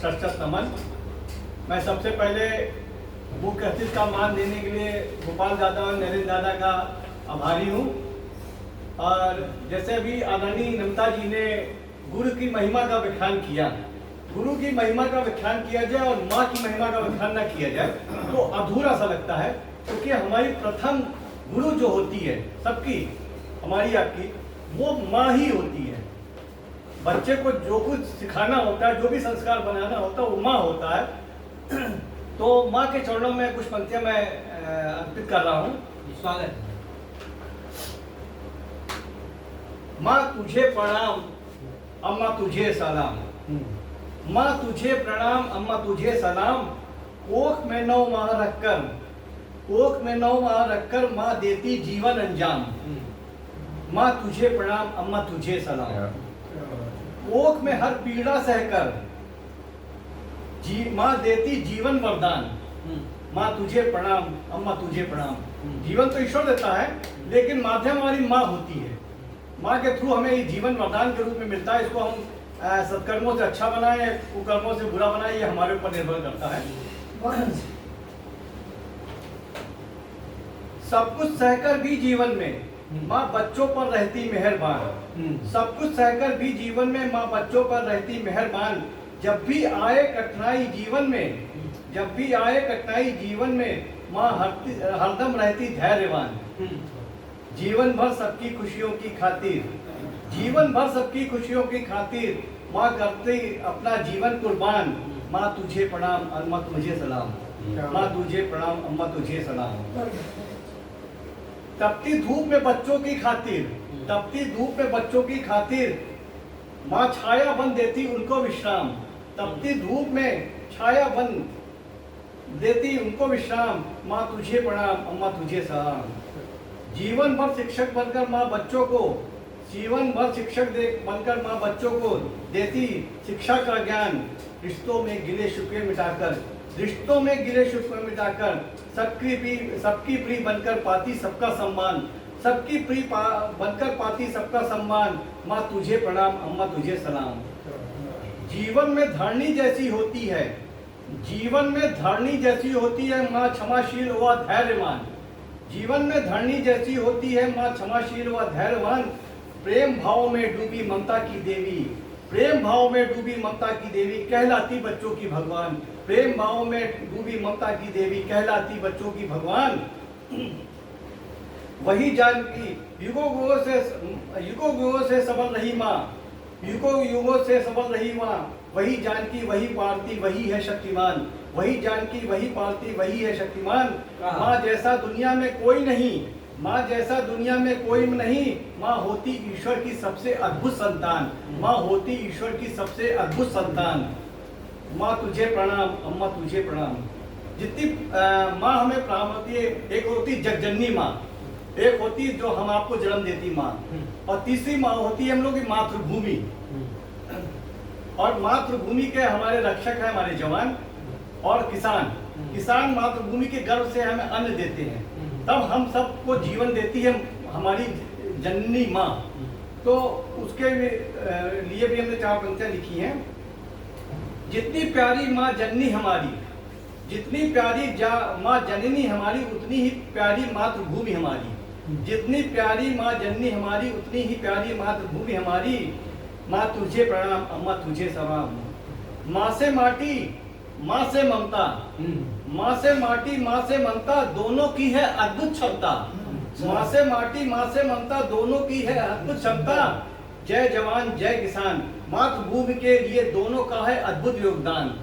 सशक्त नमन। मैं सबसे पहले मुख्य अतिथि का मान देने के लिए गोपाल दादा और नरेंद्र दादा का आभारी हूँ। और जैसे अभी आदरणीय नमिता जी ने गुरु की महिमा का व्याख्यान किया, गुरु की महिमा का व्याख्यान किया जाए और माँ की महिमा का व्याख्यान न किया जाए तो अधूरा सा लगता है, क्योंकि हमारी प्रथम गुरु जो होती है सबकी, हमारी आपकी, वो माँ ही होती है। बच्चे को जो कुछ सिखाना होता है, जो भी संस्कार बनाना होता है, वो माँ होता है। तो माँ के चरणों में कुछ पंक्तियां मैं अर्पित कर रहा हूँ। स्वागत। माँ तुझे प्रणाम, अम्मा तुझे सलाम। माँ तुझे प्रणाम, अम्मा तुझे सलाम। कोख में 9 माह रखकर, कोख में 9 माह रखकर माँ देती जीवन अंजाम। माँ तुझे प्रणाम, अम्मा तुझे सलाम। कोख में हर पीड़ा सहकर माँ देती जीवन वरदान। माँ तुझे प्रणाम, अम्मा तुझे प्रणाम। जीवन तो ईश्वर देता है, लेकिन माध्यम हमारी माँ होती है। माँ के थ्रू हमें ये जीवन वरदान के रूप में मिलता है। इसको हम सत्कर्मों से अच्छा बनाए, कुकर्मों से बुरा बनाए, ये हमारे ऊपर निर्भर करता है। सब कुछ सहकर भी जीवन में माँ बच्चों पर रहती मेहरबान। सब कुछ सहकर भी जीवन में माँ बच्चों पर रहती मेहरबान। जब भी आए कठिनाई जीवन में, जब भी आए कठिनाई जीवन में, माँ हरदम रहती धैर्यवान। जीवन भर सबकी खुशियों की खातिर, जीवन भर सबकी खुशियों की खातिर माँ करती अपना जीवन कुर्बान। माँ तुझे प्रणाम, अम्मा तुझे सलाम। माँ तुझे प्रणाम, अम्मा तुझे सलाम। तपती धूप में बच्चों की खातिर, तपती धूप में बच्चों की खातिर माँ छाया बन देती उनको विश्राम। तपती धूप में छाया बन देती उनको विश्राम। माँ तुझे प्रणाम, अम्मा तुझे सलाम। जीवन भर शिक्षक बनकर माँ बच्चों को, जीवन भर शिक्षक बनकर माँ बच्चों को देती शिक्षा का ज्ञान। रिश्तों में गिले शिकवे मिटाकर, रिश्तों में गिले शिकवे मिटाकर सबकी प्रिय बनकर पाती सबका सम्मान। सबकी प्रिय बनकर पाती सबका सम्मान। माँ तुझे प्रणाम, अम्मा तुझे सलाम। जीवन में धरनी जैसी होती है, जीवन में धरनी जैसी होती है माँ क्षमाशील व धैर्यवान। जीवन में धरनी जैसी होती है माँ क्षमाशील व धैर्यवान। प्रेम भाव में डूबी ममता की देवी, प्रेम भाव में डूबी ममता की देवी कहलाती बच्चों की भगवान। प्रेम भाव में डूबी ममता की देवी कहलाती बच्चों की भगवान। वही जानकी युगों युगों से सबल रही माँ, युगों से सबल रही माँ। वही जानकी वही पालती वही है शक्तिमान। वही जानकी वही पालती वही है शक्तिमान। माँ जैसा दुनिया में कोई नहीं, माँ जैसा दुनिया में कोई नहीं। माँ होती ईश्वर की सबसे अद्भुत संतान। माँ होती ईश्वर की सबसे अद्भुत संतान। माँ तुझे प्रणाम, अम्मा तुझे प्रणाम। जितनी माँ हमें प्राण होती है, एक होती जगजननी माँ, एक होती जो हम आपको जन्म देती माँ, और तीसरी माँ होती है हम लोग की मातृभूमि। और मातृभूमि के हमारे रक्षक है हमारे जवान और किसान। किसान मातृभूमि के गर्भ से हमें अन्न देते हैं, तब हम सबको जीवन देती है हमारी जननी माँ। तो उसके लिए भी हमने 4 पंक्तियां लिखी हैं। जितनी प्यारी माँ जननी हमारी, जितनी प्यारी माँ जननी हमारी, उतनी ही प्यारी मातृभूमि हमारी। जितनी प्यारी माँ जननी हमारी, उतनी ही प्यारी मातृभूमि हमारी। माँ तुझे प्रणाम, अम्मा तुझे सलाम। माँ से माटी, माँ से ममता, माँ से माटी, माँ से ममता, दोनों की है अद्भुत क्षमता। माँ से माटी, माँ से ममता, दोनों की है अद्भुत क्षमता। जय जवान जय किसान, मातृभूमि के लिए दोनों का है अद्भुत योगदान।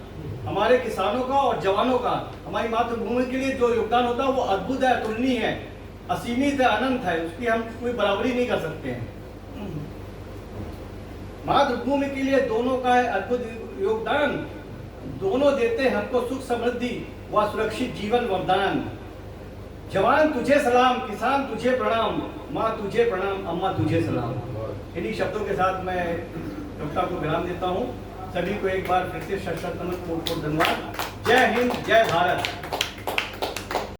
हमारे किसानों का और जवानों का हमारी मातृभूमि के लिए जो योगदान होता है वो अद्भुत है, अतुलनीय है, असीमित है, अनंत है। उसकी हम कोई बराबरी नहीं कर सकते हैं। मातृभूमि के लिए दोनों का है अद्भुत योगदान। दोनों देते हमको सुख समृद्धि व सुरक्षित जीवन वरदान। जवान तुझे सलाम, किसान तुझे प्रणाम। माँ तुझे प्रणाम, अम्मा तुझे सलाम। इन्हीं शब्दों के साथ मैं कविता को विराम देता हूँ। सभी को एक बार फिर से सशक्त नमन, कोट कोट धन्यवाद। जय हिंद, जय भारत।